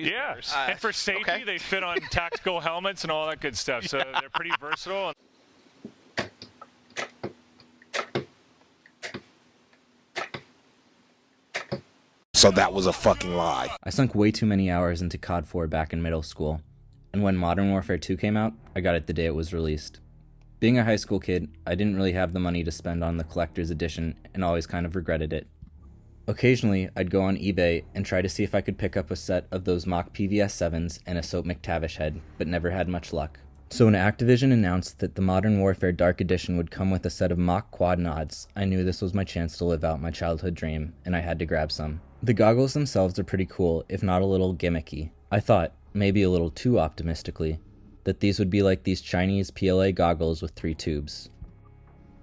Yeah, and for safety, they fit on tactical helmets and all that good stuff, so they're pretty versatile. So that was a fucking lie. I sunk way too many hours into COD 4 back in middle school, and when Modern Warfare 2 came out, I got it the day it was released. Being a high school kid, I didn't really have the money to spend on the collector's edition and always kind of regretted it. Occasionally, I'd go on eBay and try to see if I could pick up a set of those mock PVS 7s and a Soap McTavish head, but never had much luck. So when Activision announced that the Modern Warfare Dark Edition would come with a set of mock quad nods, I knew this was my chance to live out my childhood dream, and I had to grab some. The goggles themselves are pretty cool, if not a little gimmicky. I thought, maybe a little too optimistically, that these would be like these Chinese PLA goggles with 3 tubes.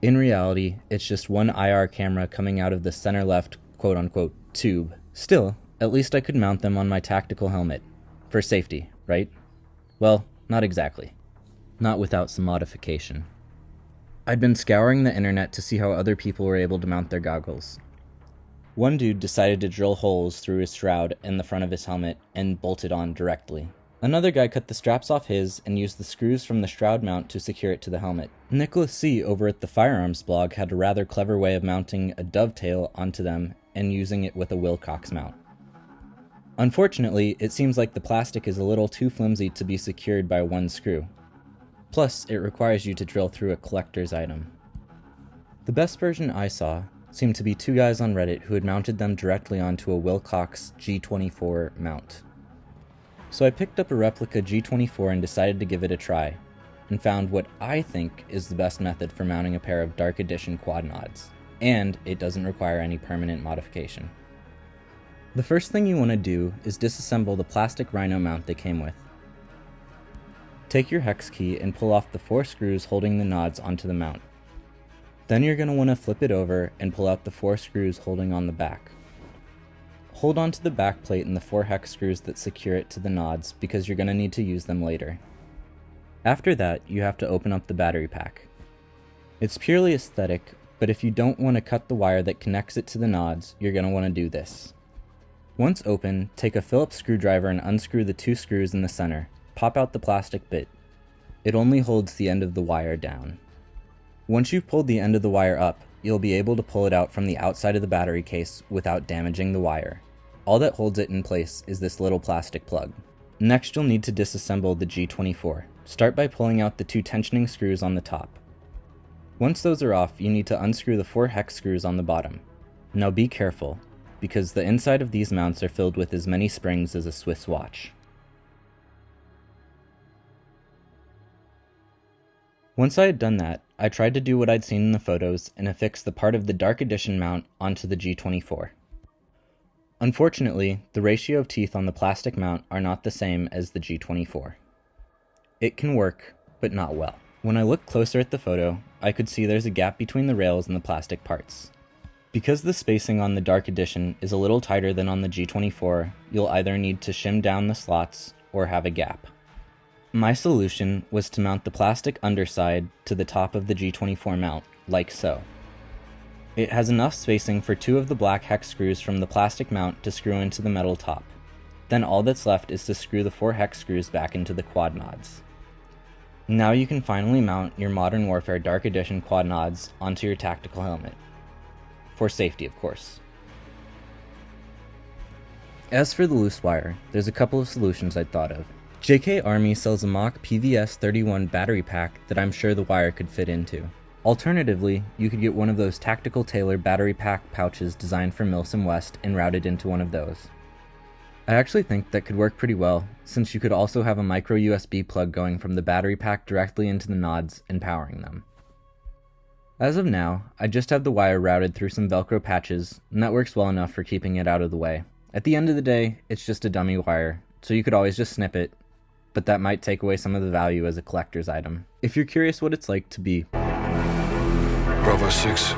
In reality, it's just one IR camera coming out of the center left quote-unquote tube. Still, at least I could mount them on my tactical helmet. For safety, right? Well, not exactly. Not without some modification. I'd been scouring the internet to see how other people were able to mount their goggles. One dude decided to drill holes through his shroud in the front of his helmet and bolt it on directly. Another guy cut the straps off his and used the screws from the shroud mount to secure it to the helmet. Nicholas C. over at the Firearms blog had a rather clever way of mounting a dovetail onto them and using it with a Wilcox mount. Unfortunately, it seems like the plastic is a little too flimsy to be secured by one screw. Plus, it requires you to drill through a collector's item. The best version I saw seemed to be 2 guys on Reddit who had mounted them directly onto a Wilcox G24 mount. So I picked up a replica G24 and decided to give it a try, and found what I think is the best method for mounting a pair of Dark Edition quad nods, and it doesn't require any permanent modification. The first thing you want to do is disassemble the plastic rhino mount they came with. Take your hex key and pull off the 4 screws holding the nods onto the mount. Then you're going to want to flip it over and pull out the 4 screws holding on the back. Hold on to the back plate and the 4 hex screws that secure it to the nods because you're going to need to use them later. After that, you have to open up the battery pack. It's purely aesthetic, but if you don't want to cut the wire that connects it to the nods, you're going to want to do this. Once open, take a Phillips screwdriver and unscrew the 2 screws in the center. Pop out the plastic bit. It only holds the end of the wire down. Once you've pulled the end of the wire up, you'll be able to pull it out from the outside of the battery case without damaging the wire. All that holds it in place is this little plastic plug. Next, you'll need to disassemble the G24. Start by pulling out the 2 tensioning screws on the top. Once those are off, you need to unscrew the 4 hex screws on the bottom. Now be careful, because the inside of these mounts are filled with as many springs as a Swiss watch. Once I had done that, I tried to do what I'd seen in the photos and affix the part of the Dark Edition mount onto the G24. Unfortunately, the ratio of teeth on the plastic mount are not the same as the G24. It can work, but not well. When I looked closer at the photo, I could see there's a gap between the rails and the plastic parts. Because the spacing on the Dark Edition is a little tighter than on the G24, you'll either need to shim down the slots or have a gap. My solution was to mount the plastic underside to the top of the G24 mount, like so. It has enough spacing for 2 of the black hex screws from the plastic mount to screw into the metal top. Then all that's left is to screw the 4 hex screws back into the quad nods. Now you can finally mount your Modern Warfare Dark Edition quad nods onto your tactical helmet. For safety, of course. As for the loose wire, there's a couple of solutions I'd thought of. JK Army sells a mock PVS 31 battery pack that I'm sure the wire could fit into. Alternatively, you could get one of those Tactical Tailor battery pack pouches designed for Milsim West and route it into one of those. I actually think that could work pretty well, since you could also have a micro USB plug going from the battery pack directly into the nods and powering them. As of now, I just have the wire routed through some Velcro patches, and that works well enough for keeping it out of the way. At the end of the day, it's just a dummy wire, so you could always just snip it, but that might take away some of the value as a collector's item. If you're curious what it's like to be Bravo 6,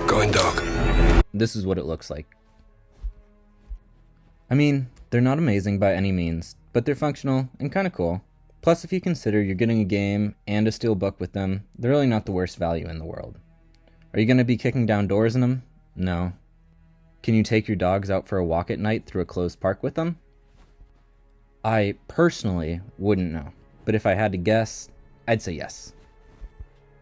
going dark. This is what it looks like. I mean, they're not amazing by any means, but they're functional and kinda cool. Plus, if you consider you're getting a game and a steel book with them, they're really not the worst value in the world. Are you gonna be kicking down doors in them? No. Can you take your dogs out for a walk at night through a closed park with them? I personally wouldn't know, but if I had to guess, I'd say yes.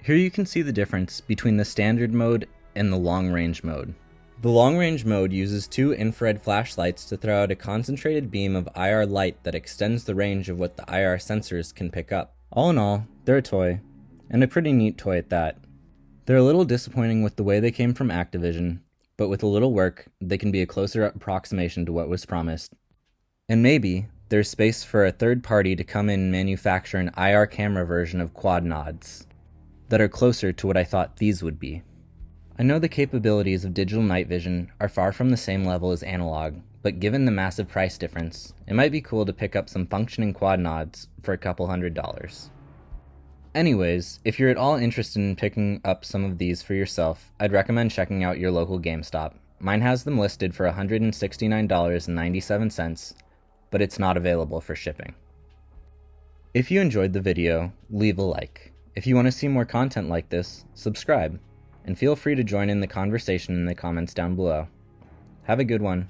Here you can see the difference between the standard mode and the long-range mode. The long-range mode uses 2 infrared flashlights to throw out a concentrated beam of IR light that extends the range of what the IR sensors can pick up. All in all, they're a toy, and a pretty neat toy at that. They're a little disappointing with the way they came from Activision, but with a little work, they can be a closer approximation to what was promised. And maybe there's space for a third party to come in and manufacture an IR camera version of quad nods that are closer to what I thought these would be. I know the capabilities of digital night vision are far from the same level as analog, but given the massive price difference, it might be cool to pick up some functioning quad nods for a couple $100s. Anyways, if you're at all interested in picking up some of these for yourself, I'd recommend checking out your local GameStop. Mine has them listed for $169.97, but it's not available for shipping. If you enjoyed the video, leave a like. If you want to see more content like this, subscribe, and feel free to join in the conversation in the comments down below. Have a good one.